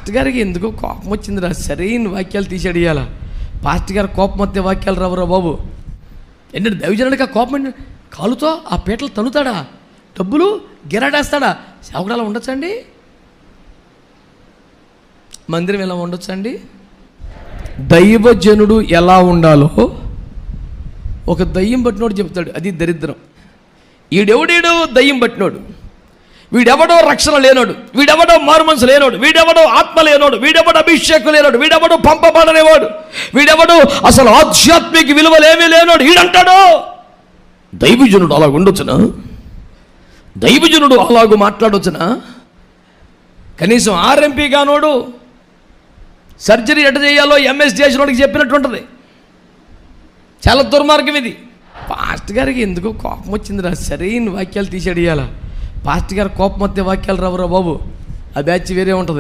Pastor గారికి ఎందుకో కోపం వచ్చిందిరా, సరైన వాక్యాలు తీసాడు ఇవాళ. పాస్టర్ గారు కోపం వస్తే వాక్యాలు రావురా బాబు. ఏంటంటే దైవజనుడికి ఆ కోపం ఏంటి? కాలుతో ఆ పీటలు తన్నుతాడా? డబ్బులు గిరాడేస్తాడా? సేవకుడు ఉండొచ్చా అండి? మందిరం ఎలా ఉండొచ్చా అండి? దైవజనుడు ఎలా ఉండాలో ఒక దయ్యం పట్టినోడు చెప్తాడు. అది దరిద్రం. వీడెవడేడో దయ్యం పట్టినోడు, వీడెవడో రక్షణ లేనోడు, వీడెవడో మారుమనసు లేనోడు, వీడెవడో ఆత్మ లేనోడు, వీడెవడో అభిషేకం లేనోడు, వీడెవడో పంపబడనేవాడు, వీడెవడో అసలు ఆధ్యాత్మిక విలువలేమీ లేనోడు వీడంటాడు. దైవజనుడు అలాగ ఉండొచ్చునా? దైవజనుడు అలాగూ మాట్లాడవచ్చునా? కనీసం ఆర్ఎంపీ కానోడు సర్జరీ ఎట్ట చేయాలో ఎంఎస్ చేసినోడికి చెప్పినట్టు ఉంటుంది. చాలా దుర్మార్గం ఇది. పాస్టర్ గారికి ఎందుకో కోపం వచ్చిందిరా, సరైన వాక్యాలు తీసాడు ఇవాళ. పాస్టర్ గారు కోపం వస్తే వాక్యాలు రావురా బాబు. ఆ బ్యాచ్ వేరే ఉంటుంది.